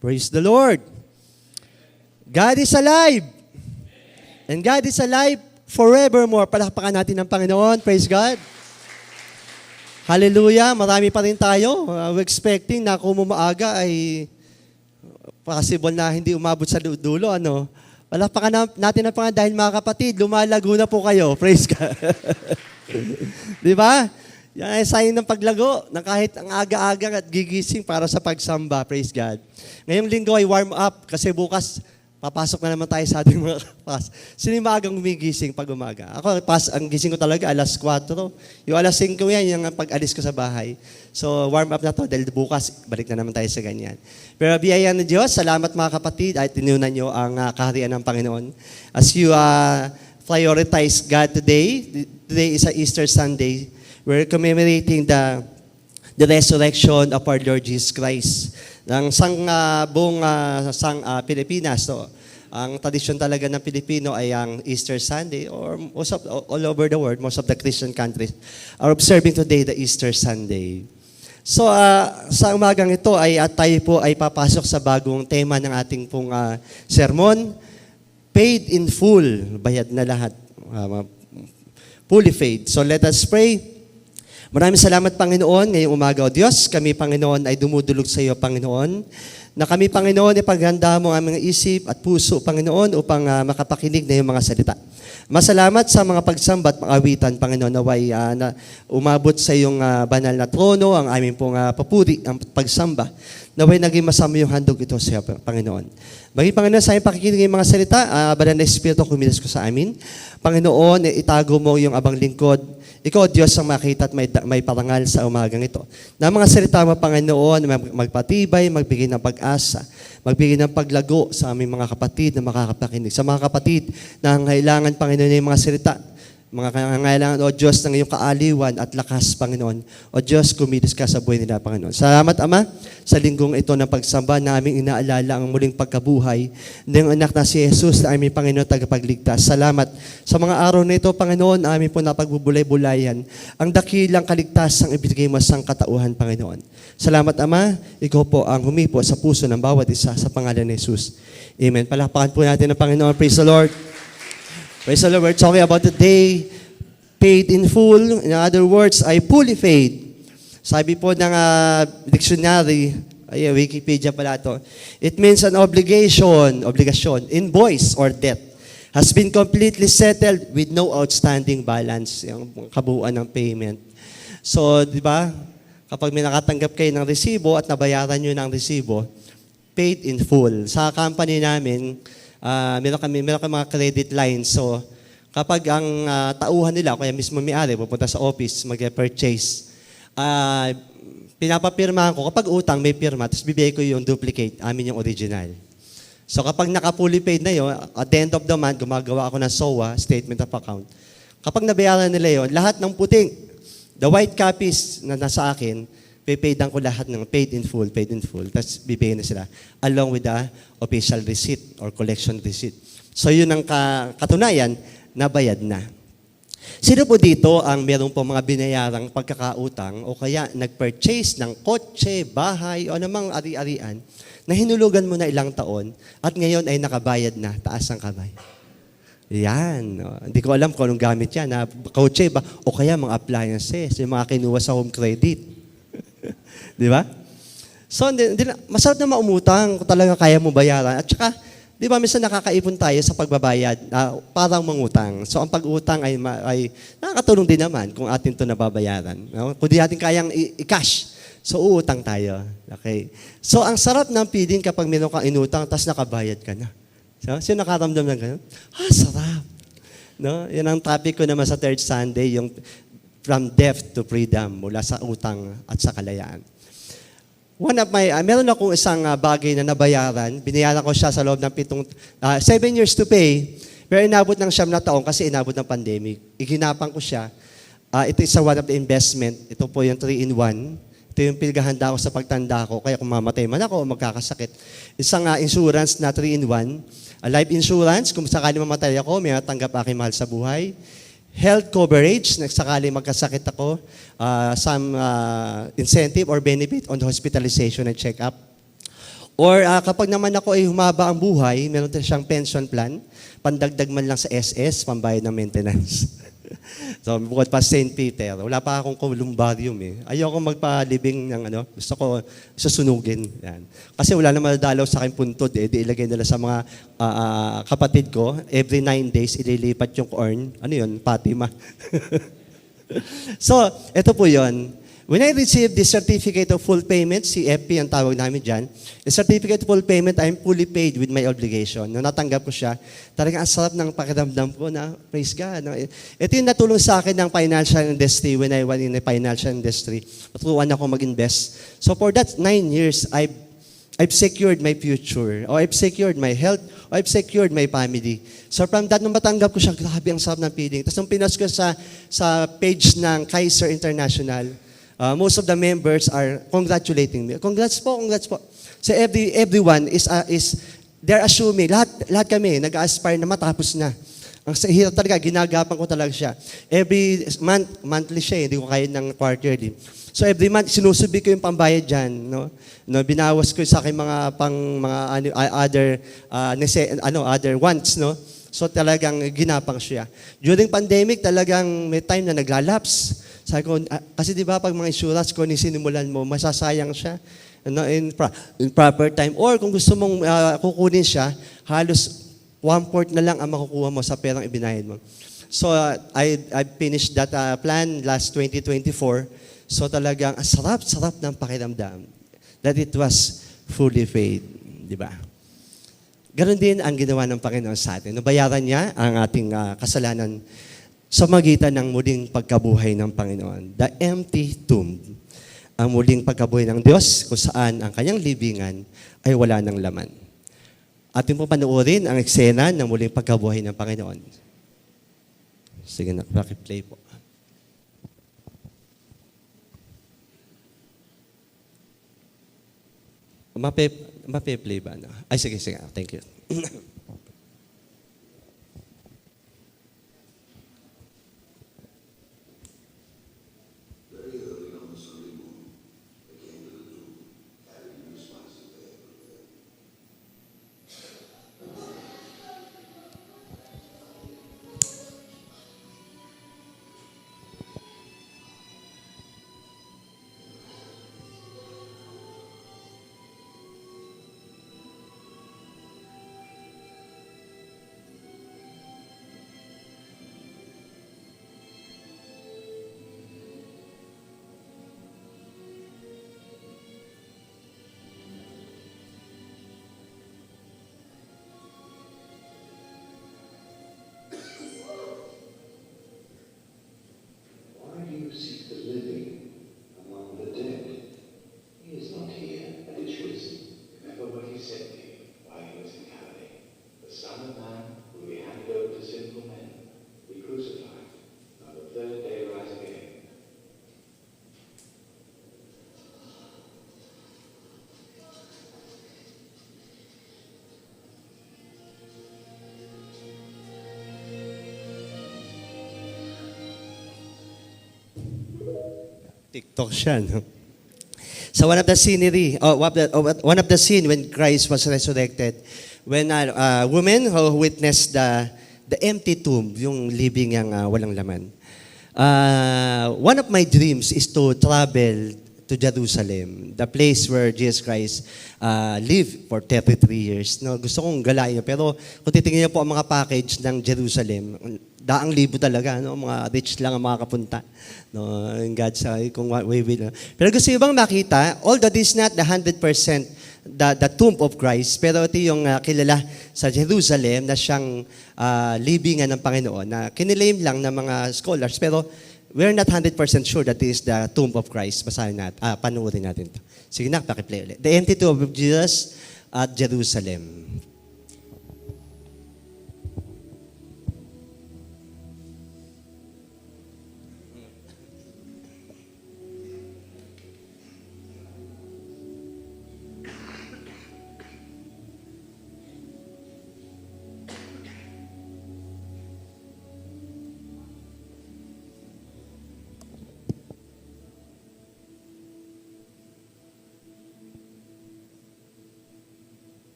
Praise the Lord. God is alive. And God is alive forevermore. Palakpakan natin ng Panginoon. Praise God. Hallelujah. Marami pa rin tayo. We're expecting na kung umaaga ay possible na hindi umabot sa dulo. Palakpakan natin ang Panginoon dahil mga kapatid, lumalago na po kayo. Praise God. Di ba? Yan ay sign ng paglago na kahit ang aga-aga at gigising para sa pagsamba. Praise God. Ngayong linggo ay warm up kasi bukas papasok na naman tayo sa ating mga kapas. Sino yung maagang gumigising pag umaga? Ako, ang gising ko talaga alas 4. Yung alas 5 yan, yung pag-alis ko sa bahay. So, warm up na to dahil bukas, balik na naman tayo sa ganyan. Pero biyaya ng Diyos, salamat mga kapatid at tinunan nyo ang kaharian ng Panginoon. As you prioritize God today is a Easter Sunday. We're commemorating the resurrection of our Lord Jesus Christ. Ng buong Pilipinas. So, ang tradisyon talaga ng Pilipino ay ang Easter Sunday or all over the world, most of the Christian countries are observing today the Easter Sunday. So, sa umagang ito ay tayo po ay papasok sa bagong tema ng ating pong sermon, paid in full, bayad na lahat, fully paid. So, let us pray. Maraming salamat, Panginoon, ngayong umaga, O Diyos. Kami, Panginoon, ay dumudulog sa iyo, Panginoon. Na kami, Panginoon, ipaghanda mo ang mga isip at puso, Panginoon, upang makapakinig na iyong mga salita. Masalamat sa mga pagsamba at pangawitan, Panginoon, naway na umabot sa iyong banal na trono, ang aming pong papuri, ang pagsamba. Naway naging masama yung handog ito sa iyo, Panginoon. Maging, Panginoon, sa aming pakikinig ng mga salita, banal na Espiritu, kumilos ko sa amin. Panginoon, itago mo yung abang lingkod. Ikaw, Diyos, ang makita at may parangal sa umagang ito. Na mga salita mo, Panginoon, magpatibay, magbigay ng pag-asa, magbigay ng paglago sa aming mga kapatid na makakapakinig. Sa mga kapatid na kailangan, Panginoon, ng mga salita, mga kailangan, O Diyos, ng iyong kaaliwan at lakas, Panginoon. O Diyos, kumilos ka sa buhay nila, Panginoon. Salamat, Ama, sa linggong ito ng pagsamba na aming inaalala ang muling pagkabuhay ng anak na si Jesus na aming Panginoon tagapagligtas. Salamat sa mga araw na ito, Panginoon, aming po napagbubulay-bulayan ang dakilang kaligtasang ibigay mo sa katauhan, Panginoon. Salamat, Ama, ikaw po ang humipo sa puso ng bawat isa sa pangalan ni Jesus. Amen. Palakpakan po natin ang Panginoon. Praise the Lord. Praise the Lord. We're talking about the day paid in full. In other words, ay fully paid. Sabi po ng dictionary, Wikipedia pala ito, it means an obligation, invoice or debt, has been completely settled with no outstanding balance, yung kabuuan ng payment. So, di ba, kapag may nakatanggap kayo ng resibo at nabayaran nyo ng resibo, paid in full. Sa company namin, meron kami mga credit lines. So, kapag ang tauhan nila, kaya mismo may-ari, pupunta sa office, mag-purchase, pinapapirmahan ko, kapag utang, may pirma, tapos bibigay ko yung duplicate, amin yung original. So, kapag naka-fully paid na yun, at the end of the month, gumagawa ako ng SOA, Statement of Account. Kapag nabayaran nila yun, lahat ng puting, the white copies na nasa akin, paydan ko lahat ng paid in full. Tapos bibigyan na sila along with the official receipt or collection receipt. So yun ang katunayan, nabayad na. Sino po dito ang meron po mga binayarang pagkakautang o kaya nag-purchase ng kotse, bahay o namang ari-arian na hinulugan mo na ilang taon at ngayon ay nakabayad na, taas ang kamay? Yan. Hindi ko alam kung anong gamit yan. Kotse ba? O kaya mga appliances, yung mga kinuha sa home credit. Di ba? So, masarap na maumutang kung talaga kaya mo bayaran. At saka, di ba, minsan nakakaipon tayo sa pagbabayad parang mangutang. So, ang pag-utang ay nakakatulong din naman kung atin ito nababayaran. No? Kung di natin kayang i-cash, so uutang tayo. Okay? So, ang sarap ng feeling kapag meron kang inutang, tapos nakabayad ka na. So, sino nakaramdam ng gano'n? Sarap. No? Yan ang topic ko naman sa third Sunday, yung from death to freedom, mula sa utang at sa kalayaan. Meron akong isang bagay na nabayaran. Binayaran ko siya sa loob ng 7 years to pay, pero inabot ng 9 na taon kasi inabot ng pandemic. Iginapan ko siya. Ito is one of the investment. Ito po yung 3-in-1. Ito yung pinagahanda ko sa pagtanda ko. Kaya kung mamatay man ako o magkakasakit. Isang insurance na 3-in-1. Life insurance, kung sakali mamatay ako, may matanggap aking mahal sa buhay. Health coverage, nagsakali magkasakit ako, some incentive or benefit on hospitalization and check-up. Or kapag naman ako ay humaba ang buhay, meron din siyang pension plan, pandagdag man lang sa SS, pambayad ng maintenance. So, bukod pa St. Peter, wala pa akong columbarium eh. Ayoko magpalibing ng gusto ko susunugin. Yan. Kasi wala na madadalaw sa akin puntod eh. Di ilagay nila sa mga kapatid ko. Every 9 days, ililipat yung corn. Ano yun? Fatima. So, ito po yun. When I received the Certificate of Full Payment, CFP ang tawag namin dyan, the Certificate of Full Payment, I'm fully paid with my obligation. Nung natanggap ko siya, talagang ang sarap ng pakiramdam ko na, praise God. Ito yung natulong sa akin ng financial industry when I was in the financial industry. Naturuan ako mag-invest. So for that 9 years, I've secured my future, or I've secured my health, or I've secured my family. So from that, nung matanggap ko siya, grabe ang sarap ng feeling. Tapos nung pinost ko sa page ng Kaiser International, most of the members are congratulating me. Congrats po, congrats po. So everyone is they're assuming, lahat kami nag-aspire na matapos na. Ang hirap talaga, ginagapan ko talaga siya. Every monthly siya, hindi ko kaya ng quarterly. So every month, sinusubi ko yung pambayad dyan. No, binawas ko sa akin mga other wants. No? So talagang ginapang siya. During pandemic, talagang may time na naglalaps. Sabi ko, kasi di ba pag mga insurance ko, sinimulan mo, masasayang siya in proper time. Or kung gusto mong kukunin siya, halos 1/4 na lang ang makukuha mo sa perang ibinayad mo. So I finished that plan last 2024. So talagang sarap ng pakiramdam that it was fully paid. Di ba? Ganon din ang ginawa ng Panginoon sa atin. Nabayaran niya ang ating kasalanan sa magitan ng muling pagkabuhay ng Panginoon. The empty tomb. Ang muling pagkabuhay ng Diyos kung saan ang kanyang libingan ay wala ng laman. Atin po panoorin ang eksena ng muling pagkabuhay ng Panginoon. Sige na, play po. Mape-play ba? No? Ay, sige. Thank you. TikTok siya, no? So one of the scene when Christ was resurrected, when a woman who witnessed the empty tomb, yung living yang walang laman. One of my dreams is to travel to Jerusalem, the place where Jesus Christ lived for 33 years. No, gusto kong galain niyo, pero kung titingnan niyo po ang mga package ng Jerusalem, daang libo talaga, no? Mga rich lang ang makakapunta. No, in God's kung we will. Pero gusto niyo bang makita, although this is not the 100% the tomb of Christ, pero ito yung kilala sa Jerusalem na siyang libingan ng Panginoon, na kinilaim lang ng mga scholars, pero we're not 100% sure that this is the tomb of Christ. Basahin natin, panuorin natin ito. Sige na, pakiplay ulit. The empty tomb of Jesus at Jerusalem.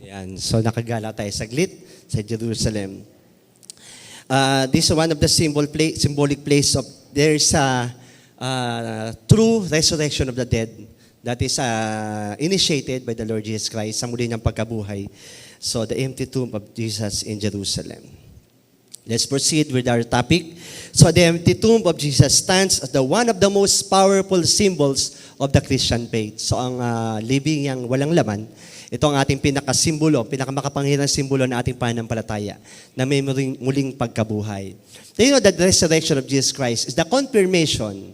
Yan. So nakagala tayo saglit sa Jerusalem. This is one of the symbolic place of there's a true resurrection of the dead that is initiated by the Lord Jesus Christ sa muli niyang pagkabuhay. So the empty tomb of Jesus in Jerusalem. Let's proceed with our topic. So the empty tomb of Jesus stands as one of the most powerful symbols of the Christian faith. So ang libing yang walang laman, ito ang ating pinakasimbolo, pinakamakapangyarihang simbolo ng ating pananampalataya na may muling pagkabuhay. Do you know that the resurrection of Jesus Christ is the confirmation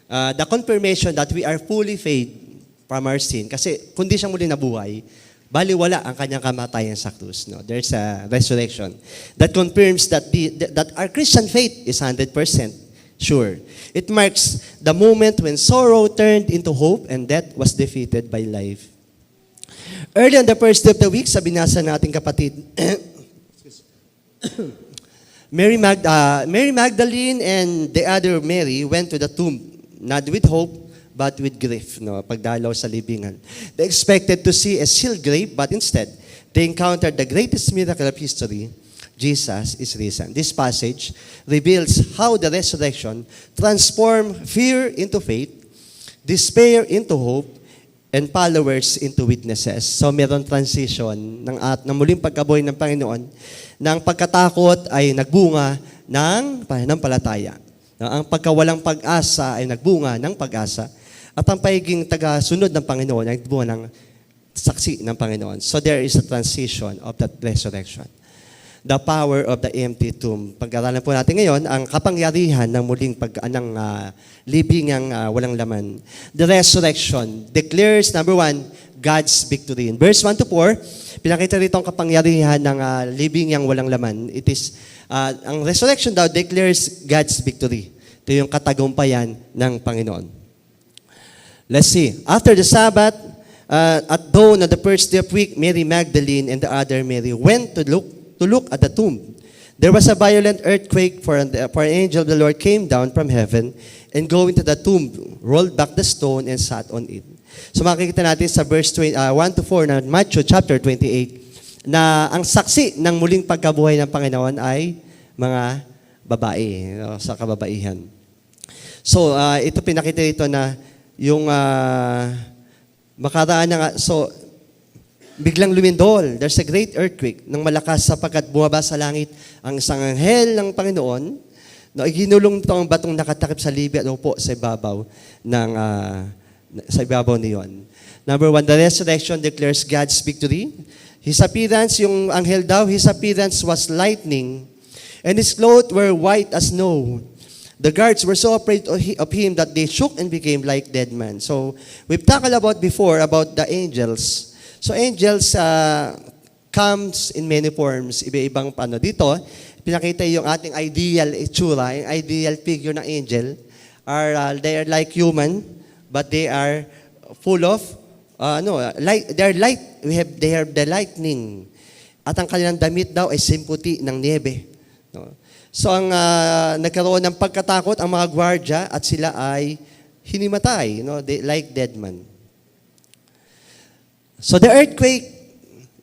that we are fully freed from our sin. Kasi kung di siya muli nabuhay, baliwala ang kanyang kamatayan sa krus. No? There's a resurrection that confirms that our Christian faith is 100% sure. It marks the moment when sorrow turned into hope and death was defeated by life. Early on the first day of the week, sabi nasa nating kapatid, Mary Magdalene and the other Mary went to the tomb, not with hope, but with grief, no, pagdalaw sa libingan. They expected to see a sealed grave, but instead, they encountered the greatest miracle of history. Jesus is risen. This passage reveals how the resurrection transformed fear into faith, despair into hope, and followers into witnesses. So meron transition ng muling pagkabuhay ng Panginoon, na ang pagkatakot ay nagbunga ng pananampalataya. Ang pagkawalang pag-asa ay nagbunga ng pag-asa. At ang pagiging taga-sunod ng Panginoon ay nagbunga ng saksi ng Panginoon. So there is a transition of that resurrection. The power of the empty tomb. Pag-aralan po natin ngayon, ang kapangyarihan ng muling libingang walang laman. The resurrection declares, number 1, God's victory. In verse 1 to 4, pinakita rito ang kapangyarihan ng libingang walang laman. It is, ang resurrection daw declares God's victory. Ito yung katagumpayan ng Panginoon. Let's see. After the Sabbath, at dawn of the first day of week, Mary Magdalene and the other Mary went to look at the tomb. There was a violent earthquake, for an angel of the Lord came down from heaven and going to the tomb, rolled back the stone and sat on it. So makikita natin sa verse 1 to 4 na Matthew chapter 28 na ang saksi ng muling pagkabuhay ng Panginoon ay mga babae, sa kababaihan. So ito pinakita dito na yung makaraan na so biglang lumindol. There's a great earthquake ng malakas sapagkat bumaba sa langit ang isang anghel ng Panginoon na ginulong ito ang batong nakatakip sa libi at upo sa ibabaw niyon. Number 1, the resurrection declares God's victory. His appearance, yung anghel daw, his appearance was lightning and his clothes were white as snow. The guards were so afraid of him that they shook and became like dead men. So, we've talked about before about the angels. So angels comes in many forms. Iba-ibang dito, pinakita yung ating ideal itsura, yung ideal figure ng angel. They are like human, but they are full of, they have the lightning. At ang kanilang damit daw ay simputi ng niebe. No? So ang nagkaroon ng pagkatakot ang mga gwardya at sila ay hinimatay, they like dead man. So the earthquake,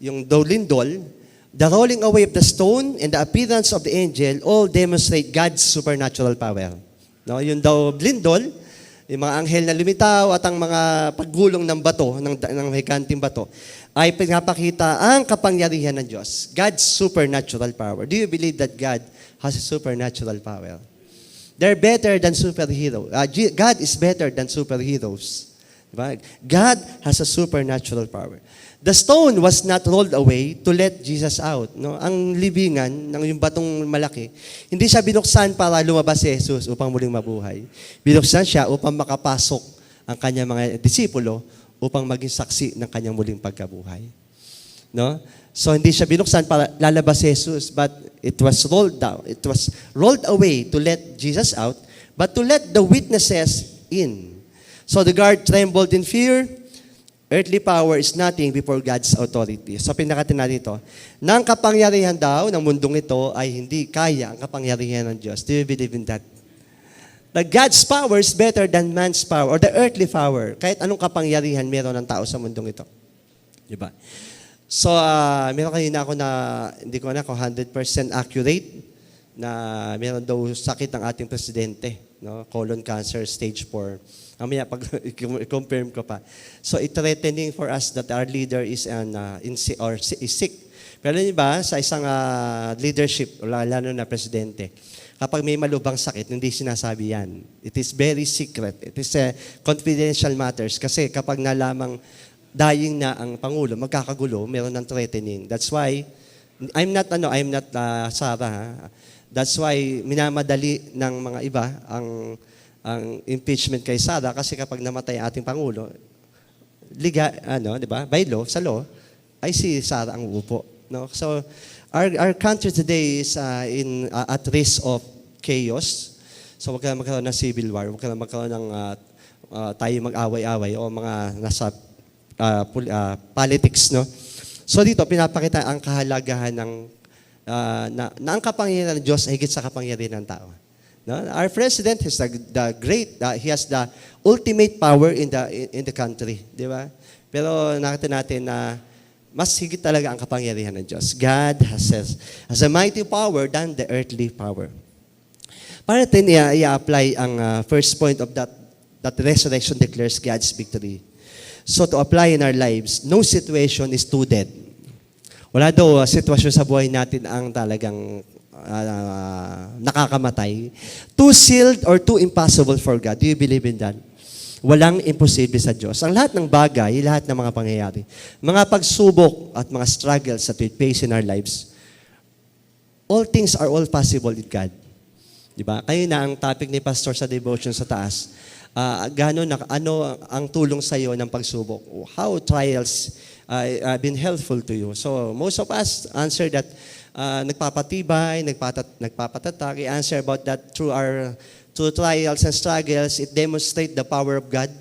yung daw lindol, the rolling away of the stone, and the appearance of the angel all demonstrate God's supernatural power. No, yung daw lindol, yung mga anghel na lumitaw at ang mga paggulong ng bato, ng higanting bato, ay pinapakita ang kapangyarihan ng Diyos. God's supernatural power. Do you believe that God has a supernatural power? They're better than superheroes. God is better than superheroes. Diba? God has a supernatural power. The stone was not rolled away to let Jesus out. No? Ang libingan, ng yung batong malaki, hindi siya binuksan para lumabas si Jesus upang muling mabuhay. Binuksan siya upang makapasok ang kanyang mga disipulo upang maging saksi ng kanyang muling pagkabuhay. No? So hindi siya binuksan para lalabas si Jesus, but it was rolled down. It was rolled away to let Jesus out, but to let the witnesses in. So the guard trembled in fear. Earthly power is nothing before God's authority. So pinakatin natin ito. Nang kapangyarihan daw ng mundong ito ay hindi kaya ang kapangyarihan ng Diyos. Do you believe in that? That God's power is better than man's power or the earthly power. Kahit anong kapangyarihan meron ng tao sa mundong ito. Diba? So, meron kanina ako na, hindi ko na kung 100% accurate, na meron daw sakit ang ating presidente, no? Colon cancer, stage 4. Mamaya, pag i-confirm ko pa. So, it's threatening for us that our leader is is sick. Pero yun ba, sa isang leadership, lalo na presidente, kapag may malubhang sakit, hindi sinasabi yan. It is very secret. It is confidential matters. Kasi kapag nalamang dying na ang Pangulo, magkakagulo, meron ng threatening. That's why, I'm not Sarah. Ha? That's why minamadali ng mga iba ang impeachment kay Sarah kasi kapag namatay ating Pangulo, di ba? By law, sa law, ay si Sarah ang uupo. No? So, our country today is at risk of chaos. So, wag ka magkaroon ng civil war, wag ka magkaroon ng tayo mag-away-away o mga nasa politics, no? So dito, pinapakita ang kahalagahan ng na ang kapangyarihan ng Diyos ay higit sa kapangyarihan ng tao. No? Our president is he has the ultimate power in the country, di ba? Pero nakita natin na mas higit talaga ang kapangyarihan ng Diyos. God has a mighty power than the earthly power. Para natin i-apply ang first point of that resurrection declares God's victory. So to apply in our lives, no situation is too dead. Wala daw sitwasyon sa buhay natin ang talagang nakakamatay. Too sealed or too impossible for God. Do you believe in that? Walang imposible sa Diyos. Ang lahat ng bagay, lahat ng mga pangyayari, mga pagsubok at mga struggles that we face in our lives, all things are all possible with God. Diba? Kayo na ang topic ni Pastor sa devotion sa taas. Ano ang tulong sa iyo ng pagsubok? How trials have been helpful to you? So most of us answer that nagpapatibay, nagpapatatag. I answer about that through trials and struggles. It demonstrate the power of God.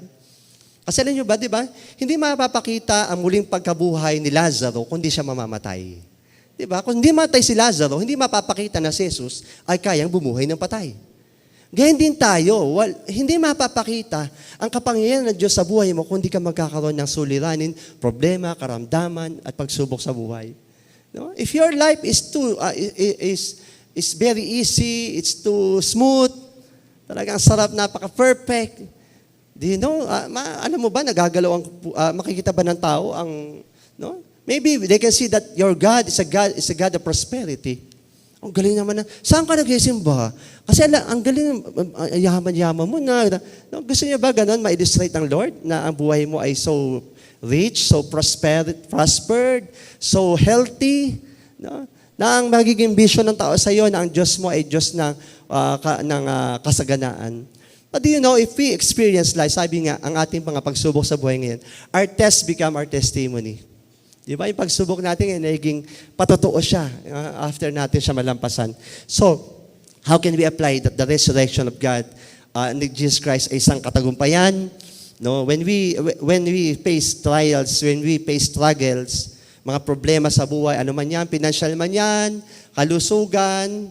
Kasi alam nyo ba, di ba? Hindi mapapakita ang muling pagkabuhay ni Lazaro kung hindi siya mamamatay. Di ba? Kung hindi matay si Lazaro, hindi mapapakita na si Jesus ay kayang bumuhay ng patay. Ganyan din tayo. Hindi mapapakita ang kapangyarihan ng Diyos sa buhay mo kung di ka magkakaroon ng suliranin, problema, karamdaman, at pagsubok sa buhay. No? If your life is very easy, it's too smooth, talagang sarap, napaka-perfect, do you know, alam mo ba, makikita ba ng tao no? Maybe they can see that your God is a God of prosperity. Ang galing naman na. Saan ka nagsisimba? Kasi ang galing, yaman-yaman mo na. No, gusto niya ba ganun, ma-illustrate ng Lord na ang buhay mo ay so rich, so prospered, so healthy, no? Na ang magiging vision ng tao sa iyo na ang Diyos mo ay Diyos ng kasaganaan. But do you know, if we experience life, sabi nga, ang ating mga pagsubok sa buhay ngayon, our tests become our testimony. Di ba? Yung pagsubok natin, naging patotoo siya after natin siya malampasan. So, how can we apply the resurrection of God ni Jesus Christ ay isang katagumpayan? No? When we face trials, when we face struggles, mga problema sa buhay, ano man yan, financial man yan, kalusugan,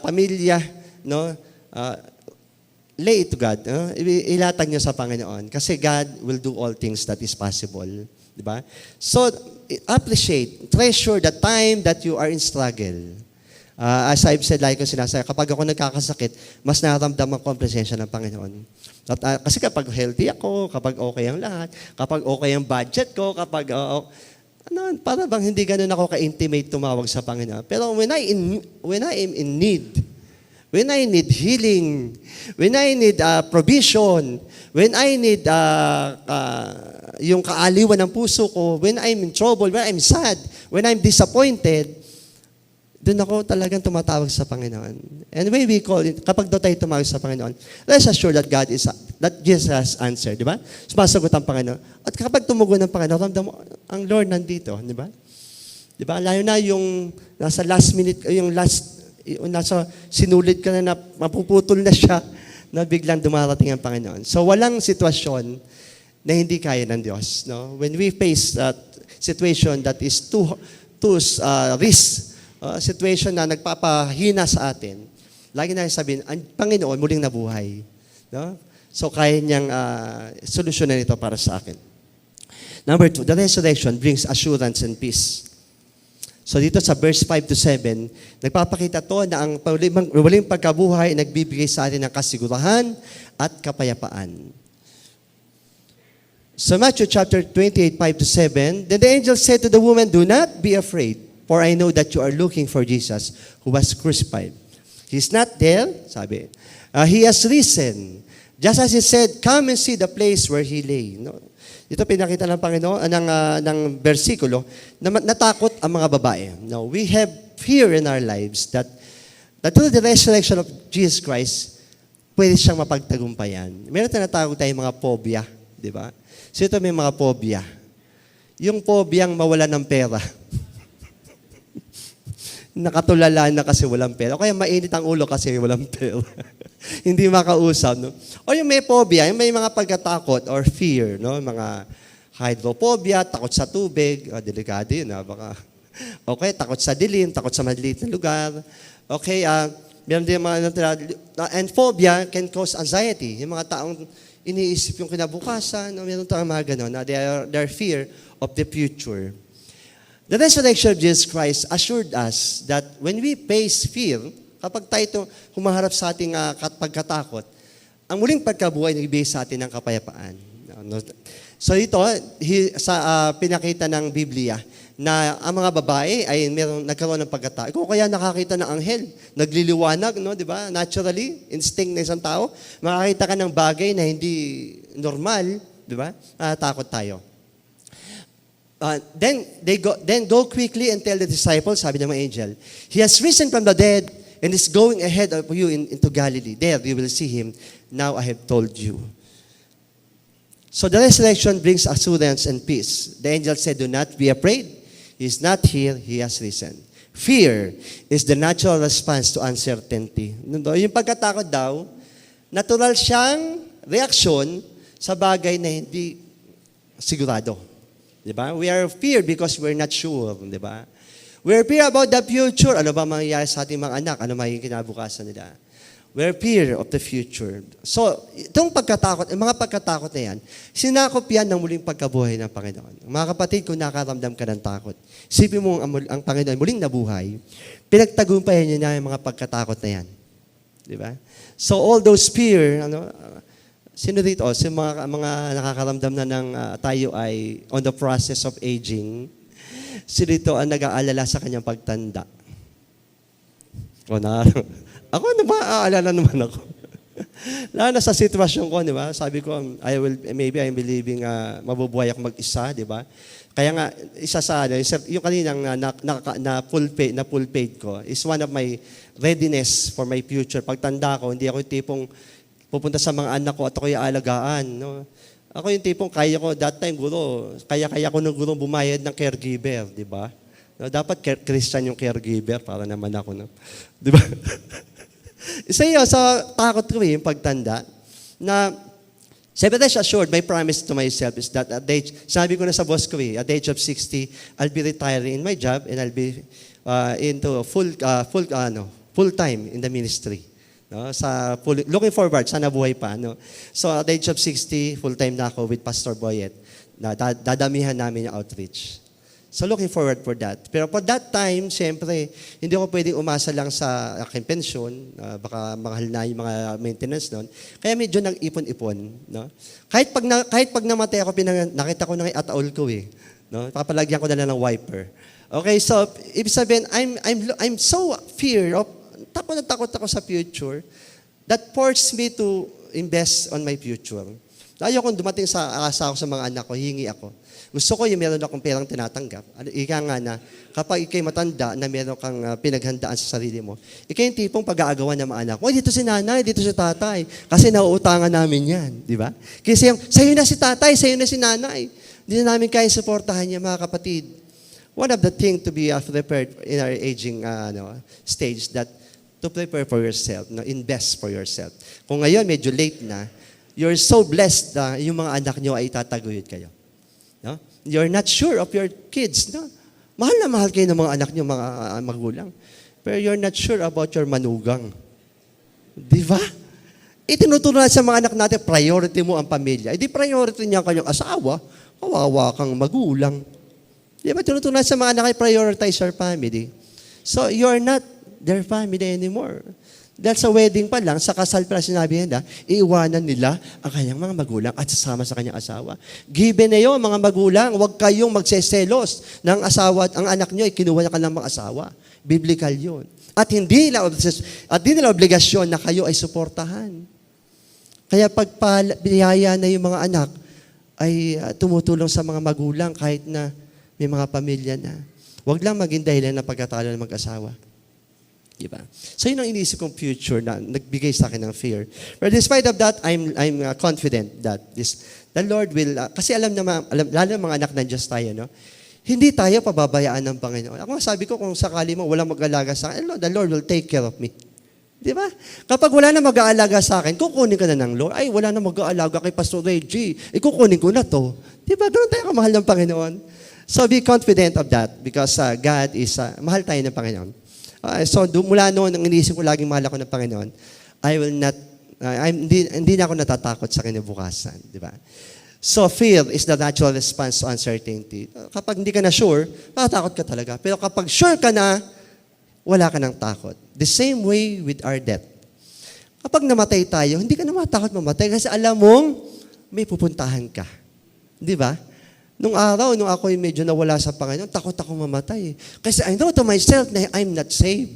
pamilya, no? Lay it to God. No? Ilatag niyo sa Panginoon. Kasi God will do all things that is possible. Diba? So, appreciate, treasure the time that you are in struggle. As I've said, like ko sinasabi, kapag ako nagkakasakit, mas nararamdaman ko ang presensya ng Panginoon. Kasi kapag healthy ako, kapag okay ang lahat, kapag okay ang budget ko, kapag, para bang hindi ganun ako ka-intimate tumawag sa Panginoon. Pero when I am in need, when I need healing, when I need provision, when I need yung kaaliwan ng puso ko, when I'm in trouble, when I'm sad, when I'm disappointed, doon ako talagang tumatawag sa Panginoon. And when we call it, kapag doon tayo tumawag sa Panginoon, let's assure that that Jesus has answered, di ba? Sumasagot ang Panginoon. At kapag tumugon ng Panginoon, ramdam mo, ang Lord nandito, di ba? Di ba? Lalo na yung nasa last minute, nasa sinulit ka na mapuputol na siya, na biglang dumarating ang Panginoon. So walang sitwasyon na hindi kaya ng Diyos. No? When we face that situation that is too risk, situation na nagpapahina sa atin, lagi na sabihin, ang Panginoon muling nabuhay. No? So kaya niyang solusyonan ito para sa akin. Number 2, the resurrection brings assurance and peace. So dito sa verse 5 to 7, nagpapakita to na ang waling pagkabuhay ay nagbibigay sa atin ng kasigurahan at kapayapaan. So Matthew chapter 28, 5 to 7, then the angel said to the woman, "Do not be afraid, for I know that you are looking for Jesus who was crucified. He's not there," sabi. "He has risen. Just as he said, come and see the place where he lay." No? Ito pinakita ng Panginoon, ng versikulo, na natakot ang mga babae. No, we have fear in our lives that through the resurrection of Jesus Christ, pwede siyang mapagtagumpayan. Meron tinatawag tayong mga phobia, di ba? So ito may mga phobia. Yung phobiang mawala ng pera. Nakatulala na kasi walang pera. O kaya mainit ang ulo kasi walang pera. Hindi makausap, no? O yung may phobia, yung may mga pagkatakot or fear, no? Mga hydrophobia, takot sa tubig, delikado yun, baka. Okay, takot sa dilim, takot sa maliit na lugar. Okay, meron din mga, and phobia can cause anxiety. Yung mga taong iniisip yung kinabukasan, no? Meron tayong mga gano'n, their fear of the future. The resurrection of Jesus Christ assured us that when we face fear, kapag tayo humaharap sa ating pagkatakot, ang muling pagkabuhay nagbibigay sa atin ng kapayapaan. So ito, pinakita ng Biblia na ang mga babae ay nagkaroon ng pagkatakot. Kung kaya nakakita ng anghel, nagliliwanag, no, di ba? Naturally, instinct ng isang tao, makakita ka ng bagay na hindi normal, di ba? Takot tayo. Then go quickly and tell the disciples, sabi ng mga angel, "He has risen from the dead and is going ahead of you into Galilee. There you will see him. Now I have told you." So the resurrection brings assurance and peace. The angel said, "Do not be afraid. He is not here. He has risen." Fear is the natural response to uncertainty. Yung pagkatakot daw, natural siyang reaksyon sa bagay na hindi sigurado. Diba? We are feared because we're not sure. Diba? We're fear about the future. Ano ba mangyayari sa ating mga anak? Ano magiging kinabukasan nila? We're fear of the future. So, itong pagkatakot, mga pagkatakot na yan, sinakop yan ng muling pagkabuhay ng Panginoon. Mga kapatid, kung nakaramdam ka ng takot, isipin mo ang Panginoon muling nabuhay, pinagtagumpayan niya na yung mga pagkatakot na yan. Diba? So, all those fear, sino dito? Mga nakakaramdam na ng tayo ay on the process of aging. Sino dito ang nag-aalala sa kanyang pagtanda? Ako aalala naman ako. Lalo na sa sitwasyon ko, di ba? Sabi ko, maybe I'm believing mabubuhay ako mag-isa, di ba? Kaya nga, isa sa, yung kaninang na full paid ko is one of my readiness for my future. Pagtanda ko, hindi ako yung tipong pupunta sa mga anak ko at ako'y aalagaan. No? Ako yung tipong kaya ko, that time guro, kaya ko ng guro bumayad ng caregiver, di ba? No, dapat Christian yung caregiver para naman ako. No? Di ba? Isa yun, sa takot ko yung pagtanda, na rest assured, my promise to myself is that at age, sabi ko na sa boss ko at the age of 60, I'll be retiring in my job and I'll be into full-time in the ministry. No? Looking forward, sana buhay pa. No? So at the age of 60, full-time na ako with Pastor Boyet. Dadamihan namin yung outreach. So looking forward for that. Pero for that time, siyempre, hindi ako pwedeng umasa lang sa aking pensyon. Baka mahal na yung mga maintenance doon. Kaya medyo nag-ipon-ipon. No? Kahit pag namatay ako, nakita ko na yung ataol ko eh. No? Papalagyan ko na lang ng wiper. Okay, so ibig sabihin, I'm so fear of, takot ako sa future that forced me to invest on my future. Ayokong dumating sa asa ako sa mga anak ko, hingi ako. Gusto ko yung meron akong perang tinatanggap. Ika nga na, kapag ikay matanda na meron kang pinaghandaan sa sarili mo, ikay yung tipong pag-aagawan ng mga anak mo, dito si nanay, dito si tatay, kasi nauutangan namin yan. Di ba? Kasi sa'yo na si tatay, sa'yo na si nanay. Hindi na namin kaya suportahan niya, mga kapatid. One of the things to be prepared in our aging stage that to prepare for yourself, invest for yourself. Kung ngayon medyo late na, you're so blessed na yung mga anak nyo ay itataguyod kayo. No? You're not sure of your kids. No? Mahal na mahal kayo ng mga anak nyo, mga magulang. Pero you're not sure about your manugang. Di ba? Itinutunan sa mga anak natin, priority mo ang pamilya. Di priority niya ang kanyang asawa. kawawa kang magulang. Di ba, tinutunan sa mga anak ay prioritize your family. So, you're not their family anymore. Dahil sa wedding pa lang, sa kasal pa lang sinabi nila, iiwanan nila ang kanyang mga magulang at sasama sa kanyang asawa. Given na yun, mga magulang, huwag kayong magseselos ng asawa at ang anak nyo ay kinuha na kanilang mga asawa. Biblical yun. At hindi nila obligasyon na kayo ay suportahan. Kaya pag biyaya na yung mga anak, ay tumutulong sa mga magulang kahit na may mga pamilya na. Huwag lang maging dahilan ng pagkatalo ng mag-asawa. Diba? So yun ang iniisip kong future na nagbigay sa akin ng fear. But despite of that, I'm confident that the Lord will, kasi lalo ng mga anak ng Diyos tayo, no? Hindi tayo pababayaan ng Panginoon. Ako sabi ko, kung sakali mo walang mag-alaga sa akin, the Lord will take care of me. Di ba? Kapag wala na mag-aalaga sa akin, kukunin ka na ng Lord. Ay, wala na mag-aalaga kay Pastor Reggie. Kukunin ko na to. Di ba? Ganun tayo kamahal ng Panginoon. So be confident of that because God is, mahal tayo ng Panginoon. So mula noon, ang iniisip ko laging mahal ako ng Panginoon, I will not, hindi na ako natatakot sa kinabukasan. Di ba? So fear is the natural response to uncertainty. Kapag hindi ka na sure, matatakot ka talaga. Pero kapag sure ka na, wala ka ng takot. The same way with our death. Kapag namatay tayo, hindi ka na matakot mamatay kasi alam mong may pupuntahan ka. Di ba? Nung araw, nung ako medyo nawala sa Panginoon, takot ako mamatay. Kasi I know to myself na I'm not saved.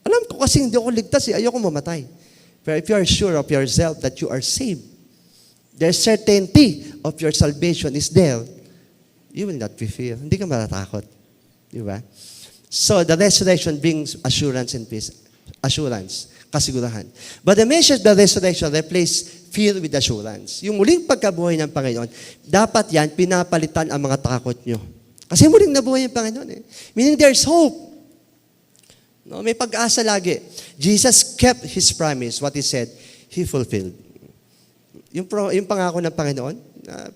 Alam ko kasi hindi ako ligtas, ayoko mamatay. But if you are sure of yourself that you are saved, the certainty of your salvation is there, you will not be fear. Hindi ka matatakot. Di ba? So the resurrection brings assurance and peace. Assurance, kasigurahan. But the message of the resurrection replaces fear with assurance. Yung muling pagkabuhay ng Panginoon, dapat yan, pinapalitan ang mga takot nyo. Kasi muling nabuhay yung Panginoon eh. Meaning there's hope. No, may pag-asa lagi. Jesus kept His promise. What He said, He fulfilled. Yung pangako ng Panginoon,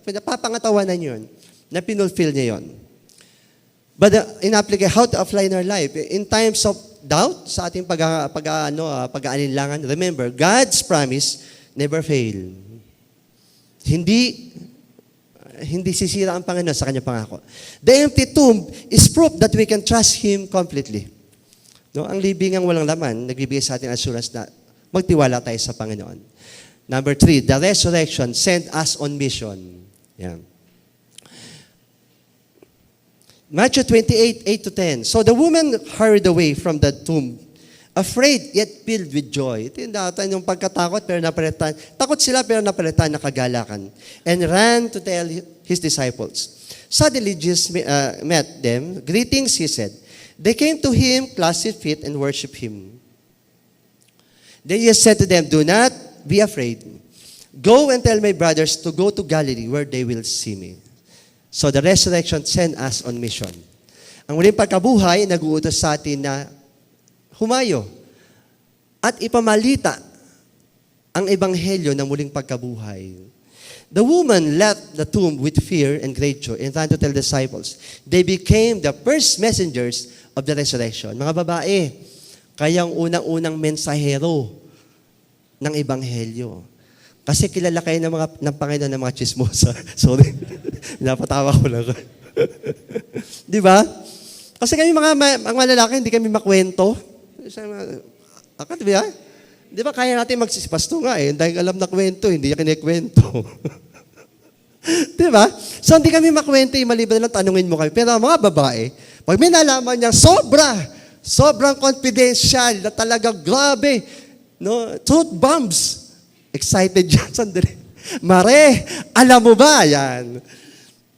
pinapapangatawanan yun, na pinulfill niya yun. But in application, how to apply in our life? In times of doubt, sa ating pag-aalinlangan, remember, God's promise never fail. Hindi sisira ang Panginoon sa kanyang pangako. The empty tomb is proof that we can trust Him completely. No, ang libingang walang laman, nagbibigay sa atin assurance na magtiwala tayo sa Panginoon. Number 3, the resurrection sent us on mission. Yeah. Matthew 28:8-10. So the woman hurried away from the tomb, afraid yet filled with joy. Ito yung pagkatakot pero napalitan. Takot sila pero napalitan na kagalakan. And ran to tell His disciples. Suddenly Jesus met them. Greetings, He said. They came to Him, clasped His feet, and worshiped Him. Then Jesus said to them, do not be afraid. Go and tell my brothers to go to Galilee where they will see me. So the resurrection sent us on mission. Ang muling pagkabuhay, nag-uutos sa atin na humayo at ipamalita ang ebanghelyo ng muling pagkabuhay. The woman left the tomb with fear and great joy and ran to tell the disciples. They became the first messengers of the resurrection. Mga babae, kayang unang-unang mensahero ng ebanghelyo. Kasi kilala kayo ng Panginoon ng mga chismosa. Sorry. Napatawa ko lang. Di ba? Kasi kami mga lalaki, hindi kami makwento. Akat, di ba? Di ba kaya natin magsisipasto nga eh. Dahil alam na kwento, hindi niya kinikwento. Di ba? So hindi kami makwento, maliban lang tanungin mo kami. Pero mga babae, pag may nalaman niya, sobrang confidential na talaga grabe. No? Truth bombs. Excited yan. Sandali. Mare, alam mo ba? Yan.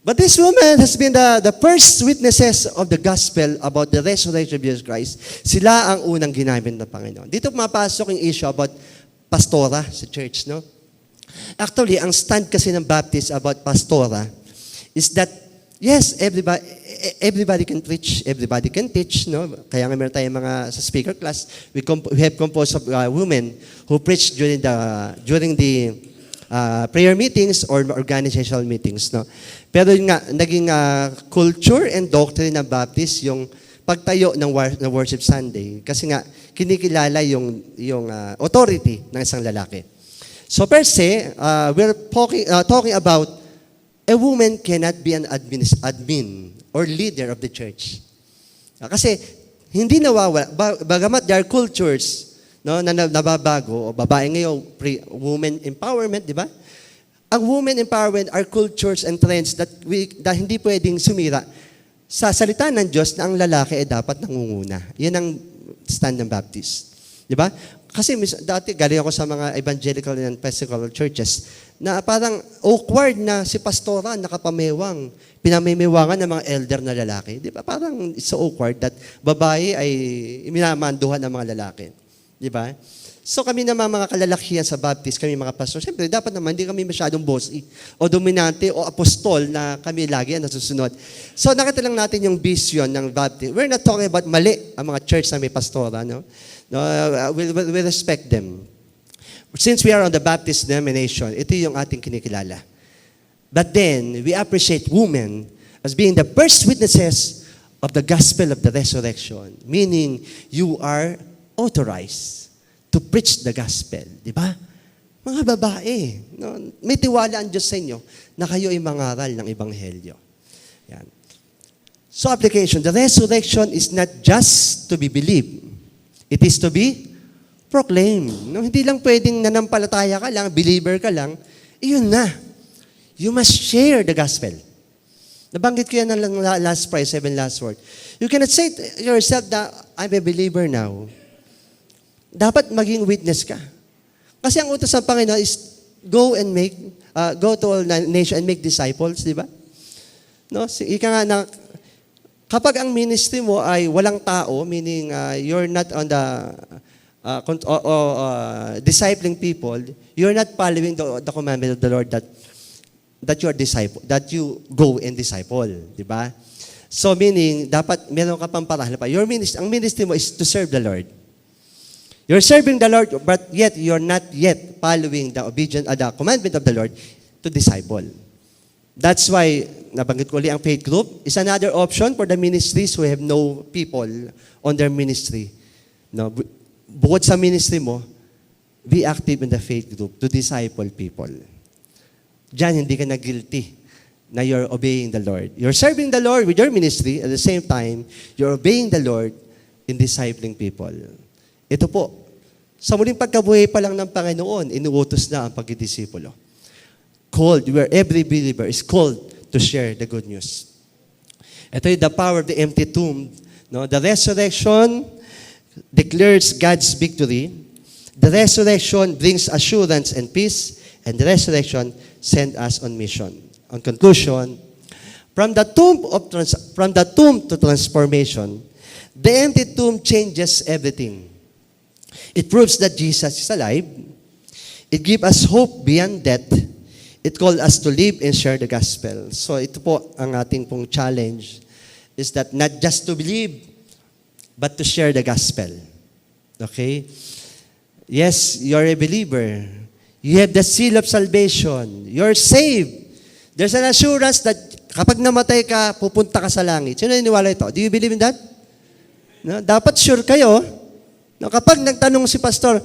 But this woman has been the first witnesses of the gospel about the resurrection of Jesus Christ. Sila ang unang ginamit ng Panginoon. Dito pumapasok yung issue about pastora sa church, no? Actually, ang stand kasi ng Baptist about pastora is that, yes, everybody can preach, everybody can teach, no? Kaya nga meron tayong mga sa speaker class, we have composed of women who preach during the prayer meetings or organizational meetings, no? Pero yun nga, naging culture and doctrine ng Baptist yung pagtayo ng worship Sunday kasi nga kinikilala yung authority ng isang lalaki. So per se, we're talking about a woman cannot be an admin or leader of the church. Kasi hindi nawawala, bagamat there are cultures no, na nababago, o babae ngayon, women empowerment, di ba? Ang women empowerment are cultures and trends that hindi pwedeng sumira sa salita ng Diyos na ang lalaki ay dapat nangunguna. Yan ang stand ng Baptist. Di ba? Kasi dati galing ako sa mga evangelical and Pentecostal churches na parang awkward na si pastora nakapamewang, pinamimiwangan ng mga elder na lalaki. Di ba? Parang it's so awkward that babae ay minamanduhan ng mga lalaki. Di ba? So kami naman mga kalalakihan sa Baptist, kami mga pastor, siyempre dapat naman hindi kami masyadong bossy o dominante o apostol na kami lagi ang nasusunod. So nakita lang natin yung vision ng Baptist. We're not talking about mali ang mga church na may pastora. No? No, we respect them. Since we are on the Baptist denomination, ito yung ating kinikilala. But then, we appreciate women as being the first witnesses of the gospel of the resurrection. Meaning, you are authorized to preach the gospel. Di ba? Mga babae, no? May tiwala ang Diyos sa inyo na kayo ay mangaral ng Ebanghelyo. Yan. So application, the resurrection is not just to be believed. It is to be proclaimed. No? Hindi lang pwedeng nanampalataya ka lang, believer ka lang, iyon na. You must share the gospel. Nabanggit ko yan ng last prize, 7 last word. You cannot say to yourself that I'm a believer now. Dapat maging witness ka. Kasi ang utos ng Panginoon is go to all nations and make disciples, di ba? No? Ika nga na, kapag ang ministry mo ay walang tao, meaning you're not on the discipling people, you're not following the commandment of the Lord that you are disciple, that you go and disciple, di ba? So meaning, dapat meron ka pang parahan pa. Ang ministry mo is to serve the Lord. You're serving the Lord, but yet you're not yet following the commandment of the Lord to disciple. That's why, nabanggit ko ulit, ang faith group is another option for the ministries who have no people on their ministry. No, bukod sa ministry mo, be active in the faith group to disciple people. Diyan, hindi ka na guilty na you're obeying the Lord. You're serving the Lord with your ministry, at the same time, you're obeying the Lord in discipling people. Ito po, sa muling pagkabuhay pa lang ng Panginoon, inuutos na ang pagdidisipulo. Called, where every believer is called to share the good news. Ito yung the power of the empty tomb. No? The resurrection declares God's victory. The resurrection brings assurance and peace. And the resurrection sends us on mission. On conclusion, from the tomb to transformation, the empty tomb changes everything. It proves that Jesus is alive. It gives us hope beyond death. It calls us to live and share the gospel. So ito po ang ating pong challenge is that not just to believe, but to share the gospel. Okay? Yes, you're a believer. You have the seal of salvation. You're saved. There's an assurance that kapag namatay ka, pupunta ka sa langit. Sino naniniwala ito? Do you believe in that? No? Dapat sure kayo. No? Kapag nagtanong si pastor,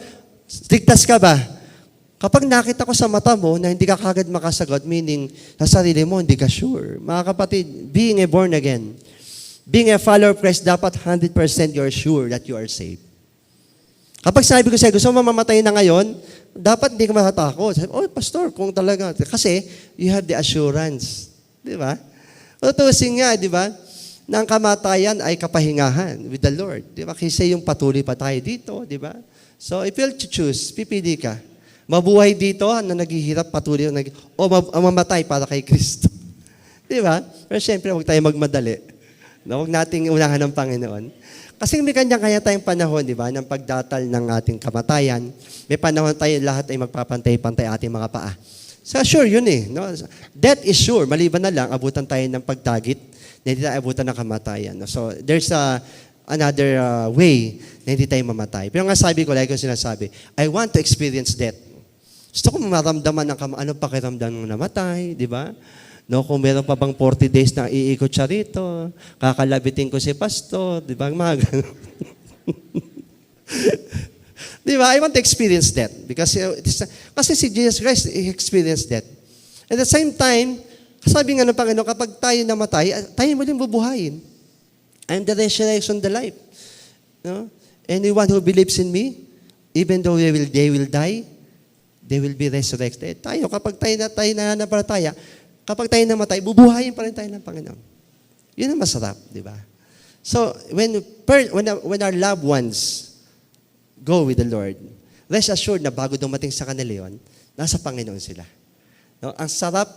ligtas ka ba? Kapag nakita ko sa mata mo na hindi ka kagad makasagot, meaning sa sarili mo, hindi ka sure. Mga kapatid, being a born again, being a follower of Christ, dapat 100% you're sure that you are saved. Kapag sabi ko sa'yo, gusto mo mamamatay na ngayon, dapat hindi ka matatakot. Sabi, oh, pastor, kung talaga. Kasi you have the assurance. Di ba? Tutusin nga, di ba? Na ang kamatayan ay kapahingahan with the Lord. Di ba? Kasi yung patuloy pa tayo dito, di ba? So, if you'll choose, pipili ka. Mabuhay dito na naghihirap patuloy o mamatay para kay Kristo. Di ba? Pero siyempre, huwag tayo magmadali. No? Huwag nating unahan ng Panginoon. Kasi may kanya-kanya tayong panahon, di ba, ng pagdatal ng ating kamatayan. May panahon tayo lahat ay magpapantay-pantay ating mga paa. So sure yun eh. No? Death is sure. Maliban na lang, abutan tayo ng pagtagit na hindi tayo abutan ng kamatayan. No? So there's another way na hindi tayo mamatay. Pero nga sabi ko, like ko sinasabi, I want to experience death. Gusto ko maramdaman ng anong pakiramdam ng namatay, di ba? No, kung meron pa bang 40 days na iikot siya rito, kakalabitin ko si pastor, di ba? Mga ganun. Di ba? I want to experience that. Kasi si Jesus Christ, he experienced that. At the same time, Sabi nga ng Panginoon, kapag tayo namatay, tayo muling bubuhayin. I'm the resurrection, the life. No? Anyone who believes in me, even though they will die, they will be resurrected. Tayo, kapag tayo nananampalataya, kapag tayo namatay, bubuhayin pa rin tayo ng Panginoon. Yun ang masarap, di ba? So, when our loved ones go with the Lord, rest assured na bago dumating sa kanila yun, nasa Panginoon sila. No? Ang sarap,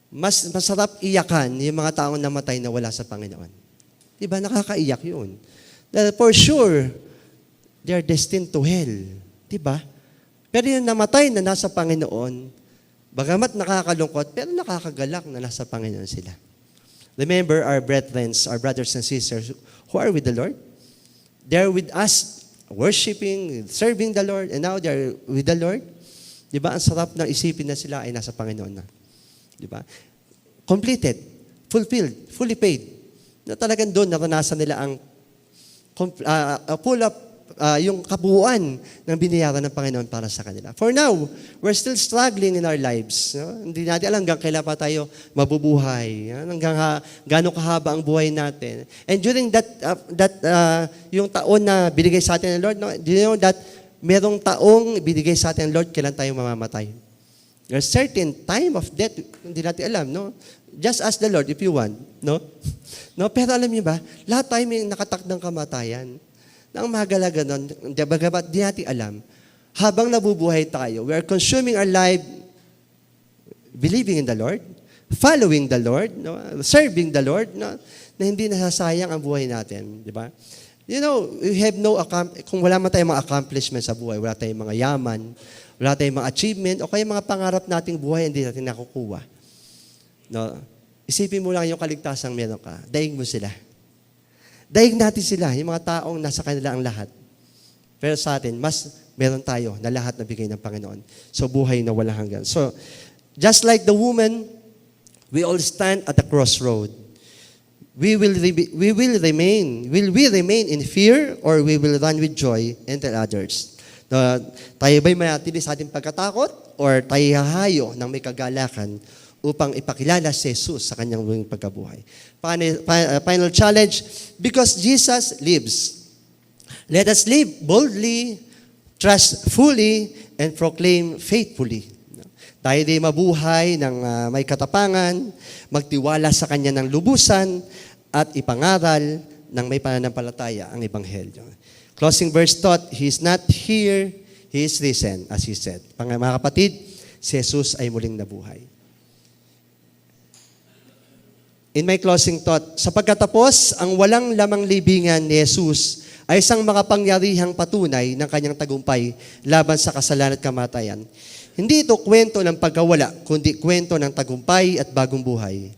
mas masarap iyakan yung mga taong namatay na wala sa Panginoon. Di ba? Nakakaiyak yun. Dahil for sure, they are destined to hell. Di ba? Pero yung namatay na nasa Panginoon, bagamat nakakalungkot, pero nakakagalak na nasa Panginoon sila. Remember our brethren, our brothers and sisters who are with the Lord. They're with us, worshiping, serving the Lord, and now they're with the Lord. Di ba? Ang sarap na isipin na sila ay nasa Panginoon na. Di ba? Completed, fulfilled, fully paid. Na talagang doon naranasan nila ang full up yung kabuuan ng binayaran ng Panginoon para sa kanila. For now, we're still struggling in our lives. No? Hindi natin alam hanggang kailan pa tayo mabubuhay. Hanggang gaano kahaba ang buhay natin. And during yung taon na binigay sa atin ng Lord, no? Do you know that merong taong binigay sa atin ng Lord kailan tayo mamamatay? There's certain time of death, hindi natin alam, no? Just ask the Lord if you want, no? No, pero alam niyo ba, lahat tayo may nakatakdang kamatayan. Na ang mahalaga nun, bagamat di natin alam, habang nabubuhay tayo, we are consuming our life believing in the Lord, following the Lord, no? Serving the Lord, no? Na hindi nasasayang ang buhay natin, di ba? You know, we have kung wala man tayong mga accomplishments sa buhay, wala tayong mga yaman, wala tayong mga achievement, o kaya mga pangarap nating buhay, hindi natin nakukuha. No? Isipin mo lang yung kaligtasang meron ka. Daig mo sila. Daig natin sila, yung mga taong nasa kanila ang lahat. Pero sa atin, mas meron tayo na lahat na bigay ng Panginoon. So, buhay na walang hanggan. So, just like the woman, we all stand at the crossroad. Will we remain in fear or we will run with joy and tell others? Tayo ba'y manatili sa ating pagkatakot or tayo hahayo ng may kagalakan upang ipakilala si Jesus sa kanyang buong pagkabuhay? Final challenge, because Jesus lives. Let us live boldly, trust fully, and proclaim faithfully. Tayo din mabuhay ng may katapangan, magtiwala sa Kanya ng lubusan, at ipangaral ng may pananampalataya ang Ebanghelyo. Closing verse thought, He is not here, He is risen, as He said. Mga kapatid, si Jesus ay muling nabuhay. In my closing thought, sa pagkatapos, ang walang lamang libingan ni Jesus ay isang makapangyarihang patunay ng kanyang tagumpay laban sa kasalanan at kamatayan. Hindi ito kwento ng pagkawala, kundi kwento ng tagumpay at bagong buhay.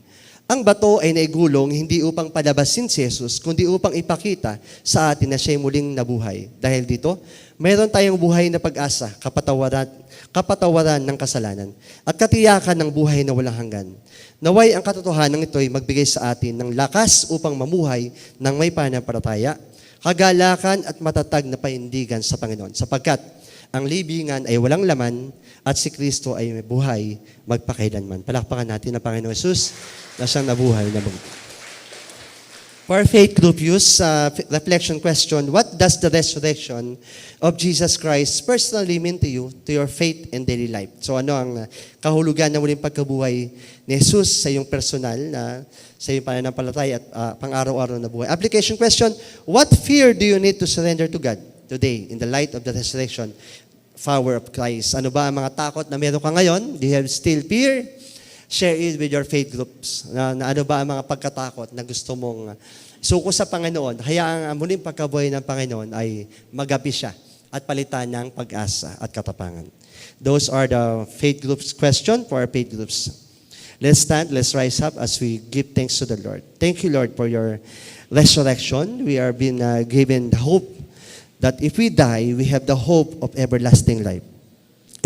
Ang bato ay naigulong hindi upang palabasin si Jesus, kundi upang ipakita sa atin na siya'y muling nabuhay. Dahil dito, mayroon tayong buhay na pag-asa, kapatawaran ng kasalanan, at katiyakan ng buhay na walang hanggan. Naway ang katotohanan ito'y magbigay sa atin ng lakas upang mamuhay ng may pananampalataya, kagalakan at matatag na panindigan sa Panginoon, sapagkat ang libingan ay walang laman at si Kristo ay may buhay magpakailanman. Palakpakan natin ang Panginoon Jesus na siyang nabuhay na muli. For our faith group use, reflection question, what does the resurrection of Jesus Christ personally mean to you, to your faith and daily life? So ano ang kahulugan ng muling pagkabuhay ni Jesus sa iyong personal, sa iyong pananampalataya at pang-araw-araw na buhay? Application question, what fear do you need to surrender to God today in the light of the resurrection power of Christ? Ano ba ang mga takot na meron ka ngayon? Do you have still fear? Share it with your faith groups. Na ano ba ang mga pagkatakot na gusto mong suko sa Panginoon? Kaya ang muling pagkabuhay ng Panginoon ay magabi siya at palitan ng pag-asa at katapangan. Those are the faith groups question for our faith groups. Let's stand, let's rise up as we give thanks to the Lord. Thank you, Lord, for your resurrection. We are being given the hope that if we die, we have the hope of everlasting life.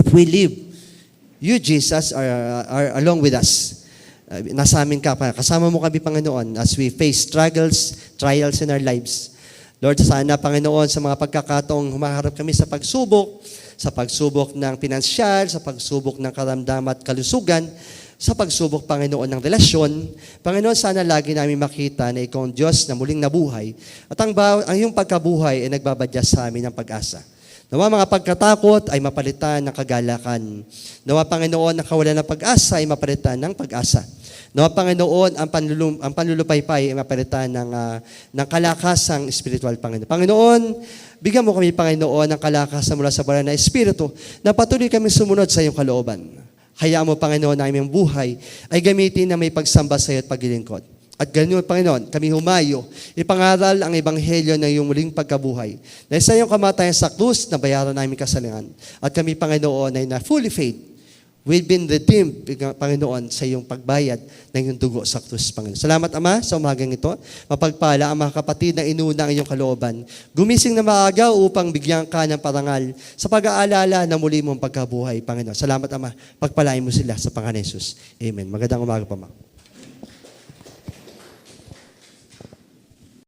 If we live, you, Jesus, are along with us. Nasa amin ka pa. Kasama mo kami, Panginoon, as we face struggles, trials in our lives. Lord, sana, Panginoon, sa mga pagkakataong humaharap kami sa pagsubok, sa pagsubok ng pinansyal, sa pagsubok ng karamdaman at kalusugan, sa pagsubok, Panginoon, ng relasyon. Panginoon, sana lagi namin makita na Ikaw ang Diyos na muling nabuhay at ang iyong pagkabuhay ay nagbabadya sa amin ng pag-asa. Nawa mga pagkatakot ay mapalitan ng kagalakan. Nawa, Panginoon, ang kawalan ng pag-asa ay mapalitan ng pag-asa. Nawa, Panginoon, ang panlulupaypay ay mapalitan ng kalakasang spiritual, Panginoon. Panginoon, bigyan mo kami, Panginoon, ng kalakasan mula sa banal na Espiritu na patuloy kami sumunod sa iyong kalooban. Hayaan mo, Panginoon, na aming buhay ay gamitin na may pagsamba sa iyo at paglilingkod. At ganyan, Panginoon, kami humayo, ipangaral ang ebanghelyo ng iyong muling pagkabuhay. Na sa iyong kamatayan sa krus, nabayaran namin kasalanan. At kami, Panginoon, ay na fully faith, we've been redeemed, Panginoon, sa iyong pagbayad ng iyong dugo sa krus, Panginoon. Salamat, Ama, sa umagang ito. Mapagpala ang mga kapatid na inuna ang iyong kalooban. Gumising na maaga upang bigyan ka ng parangal sa pag-aalala na muli mong pagkabuhay, Panginoon. Salamat, Ama. Pagpalain mo sila sa Panginoon Jesus. Amen. Magandang umaga pa, Ma.